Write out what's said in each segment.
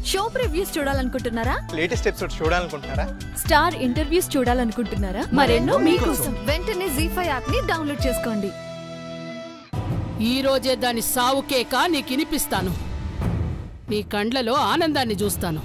Show previews చూడాలనుకుంటున్నారా? Latest episodes చూడాలనుకుంటున్నారా? Star interviews చూడాలనుకుంటున్నారా? మరెన్నో మీకోసం వెంటనే ZEE5 యాప్ ని డౌన్లోడ్ చేసుకోండి. ఈ రోజే దాని సావు కేక నీకినిపిస్తాను. నీ కండ్లలో ఆనందాన్ని చూస్తాను.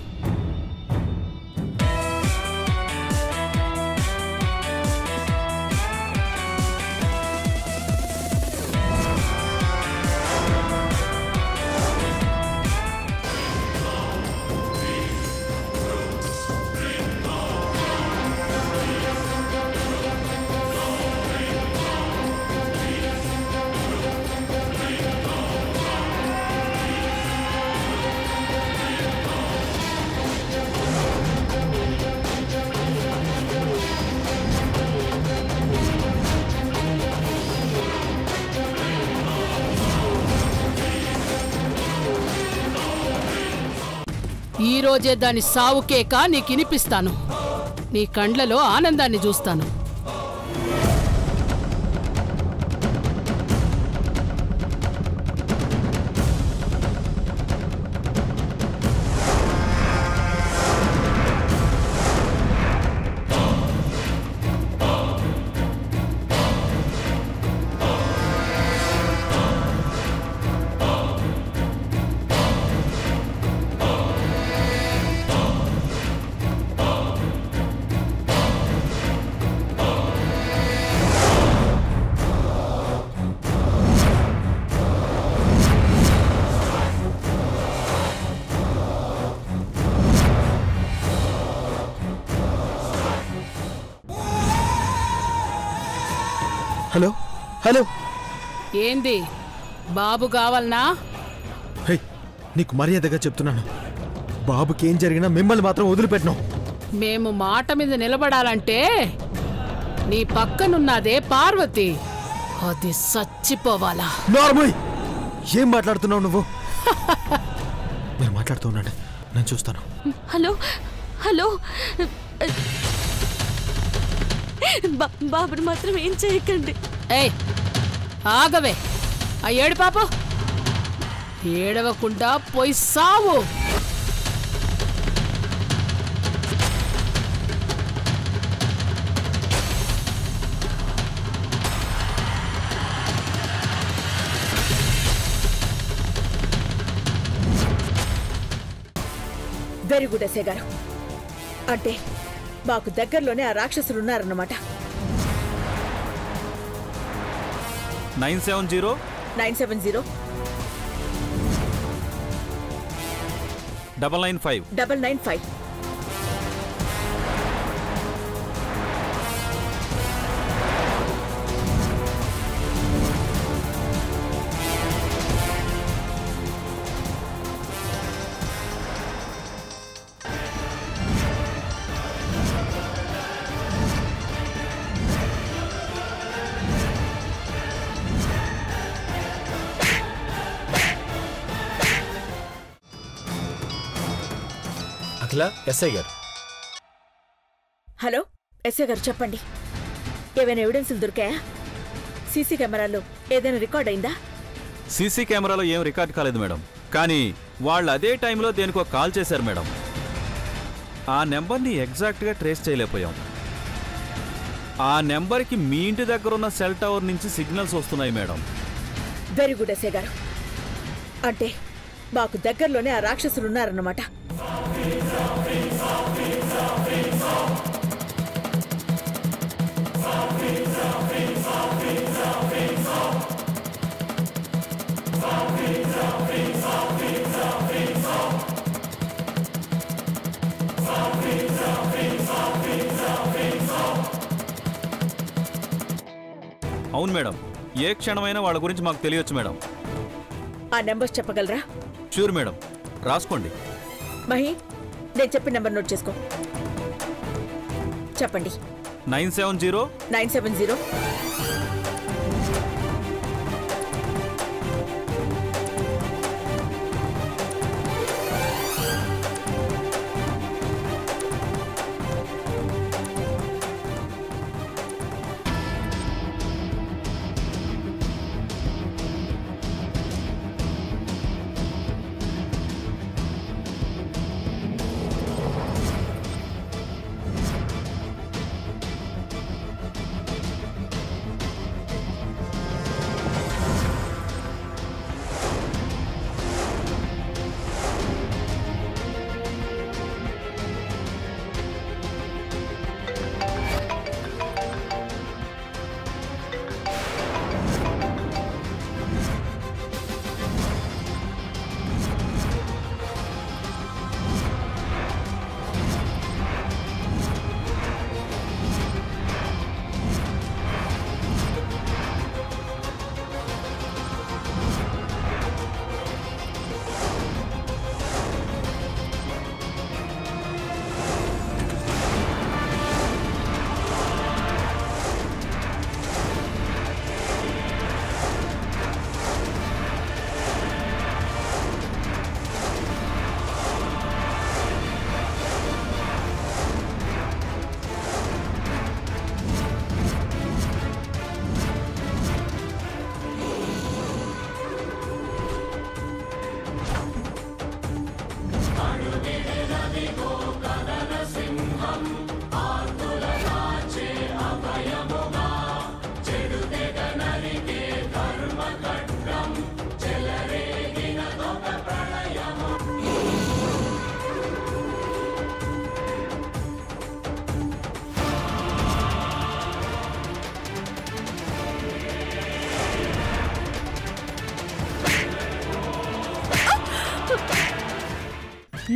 ఈ రోజే దాని సావు కేక నీకినిపిస్తాను. నీ కండ్లలో ఆనందాన్ని చూస్తాను. హలో హలో, ఏంది బాబు కావాలనా? హే, నీకు మర్యాదగా చెప్తున్నాను, బాబుకి ఏం జరిగినా మిమ్మల్ని మాత్రం వదిలిపెట్టను. మేము మాట మీద నిలబడాలంటే నీ పక్కనున్నదే పార్వతి, అది చచ్చిపోవాలా? నార్మల్, ఏం మాట్లాడుతున్నావు నువ్వు? మీరు మాట్లాడుతూ ఉండండి, నేను చూస్తాను. హలో హలో, బాబుని మాత్రం ఏం చేయకండి. ఏయ్ ఆగవే, ఆ ఏడు పాప ఏడవకుండా పోయి సావు. వెరీ గుడ్ ఎస్ఐ గారు. అంటే మాకు దగ్గరలోనే ఆ రాక్షసులు ఉన్నారన్నమాట. 970 970 995 995. ఎస్ఐ గారు. హలో ఎస్ఐ గారు, చెప్పండి. ఏమైనా ఎవిడెన్స్లు దొరికాయా? సీసీ కెమెరాలో ఏదైనా రికార్డ్ అయిందా? సీసీ కెమెరాలో ఏం రికార్డ్ కాలేదు మేడం, కానీ వాళ్ళు అదే టైంలో దేనికో కాల్ చేశారు మేడం. ఆ నెంబర్ని ఎగ్జాక్ట్గా ట్రేస్ చేయలేకపోయాం. ఆ నెంబర్కి మీ ఇంటి దగ్గర ఉన్న సెల్ టవర్ నుంచి సిగ్నల్స్ వస్తున్నాయి మేడం. వెరీ గుడ్ ఎస్ఐ గారు. అంటే మాకు దగ్గరలోనే ఆ రాక్షసులు ఉన్నారన్నమాట. అవును మేడం, ఏ క్షణమైనా వాళ్ళ గురించి మాకు తెలియచ్చు మేడం. ఆ నెంబర్స్ చెప్పగలరా? షూర్ మేడం, రాసుకోండి. మహి, నేను చెప్పిన నెంబర్ నోట్ చేసుకో. చెప్పండి. 970 970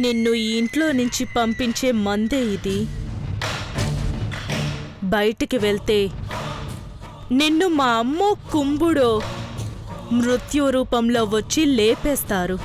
నిన్ను ఈ ఇంట్లో నుంచి పంపించే మందే ఇది. బయటికి వెళ్తే నిన్ను మా అమ్మో కుంభుడో మృత్యు రూపంలో వచ్చి లేపేస్తారు.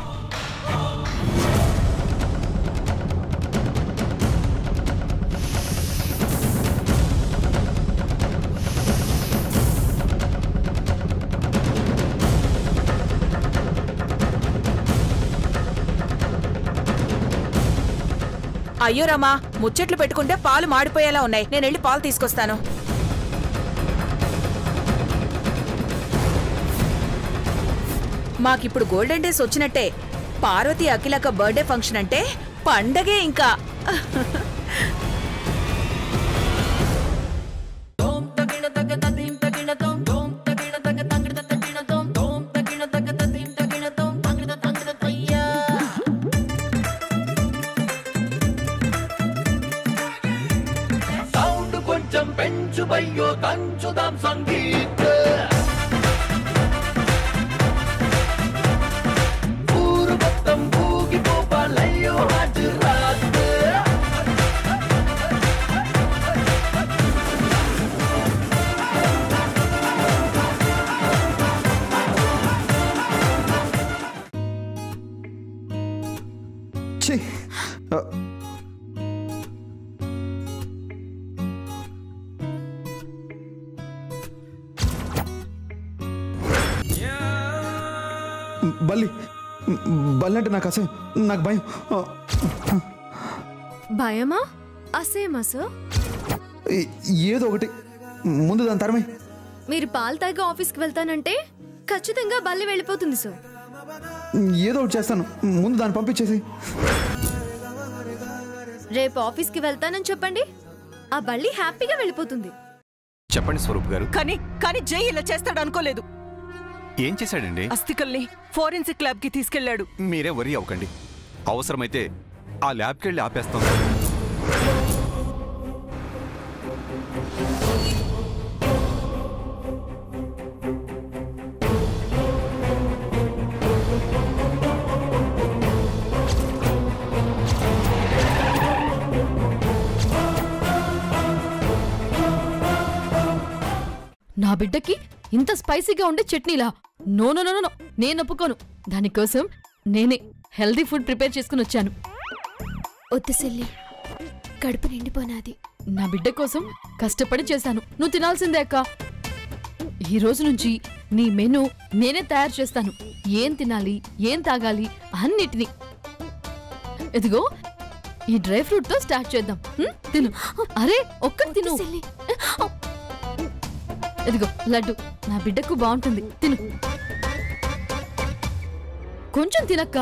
అయ్యో రామా, ముచ్చట్లు పెట్టుకుంటే పాలు మాడిపోయేలా ఉన్నాయి. నేను వెళ్ళి పాలు తీసుకొస్తాను. మాకిప్పుడు గోల్డెన్ డేస్ వచ్చినట్టే. పార్వతి అఖిలక బర్త్డే ఫంక్షన్ అంటే పండగే ఇంకా. పెంచుబయ్యో కంచుదాం సంగీత ఊరు మొత్తం ఊగిపోపాలయ్యో హాజరాత్. బల్లి బల్లి అంటే నాకు అసహ్యం, నాకు భయం. భయమా అసేమా సార్? ఏదో ఒకటి ముందు దాని తరమే. మీరు పాలు తాగి ఆఫీస్కి వెళ్తానంటే ఖచ్చితంగా బల్లి వెళ్ళిపోతుంది సార్. ఏదో ఒకటి చేస్తాను, ముందు దాన్ని పంపించేసి. రేపు ఆఫీస్కి వెళ్తానని చెప్పండి, ఆ బల్లి హ్యాపీగా వెళ్ళిపోతుంది. చెప్పండి స్వరూప్ గారు. కానీ జై ఇలా చేస్తాడు అనుకోలేదు. ఏం చేశాడండి? అస్థికల్ని ఫోరెన్సిక్ ల్యాబ్ కి తీసుకెళ్లాడు. మీరే వరి అవ్వకండి, అవసరమైతే ఆ ల్యాబ్కి వెళ్ళి ఆపేస్తాం. నా బిడ్డకి ఇంత స్పైసీగా ఉండే చట్నీలా? నో నో నో నో, నేను ఒప్పుకోను. దానికోసం నేనే హెల్దీ ఫుడ్ ప్రిపేర్ చేసుకుని వచ్చాను. వద్దు సెల్లి, కడుపు నిండిపోనాది. నా బిడ్డ కోసం కష్టపడి చేశాను, నువ్వు తినాల్సిందే అక్క. ఈ రోజు నుంచి నీ మెనూ నేనే తయారు చేస్తాను. ఏం తినాలి, ఏం తాగాలి అన్నిటినీ. ఇదిగో ఈ డ్రై ఫ్రూట్ తో స్టార్ట్ చేద్దాం. తిను. అరే ఒక్కటి తిను. ఇదిగో లడ్డు, నా బిడ్డకు బాగుంటుంది, తిను. కొంచెం తినక్క.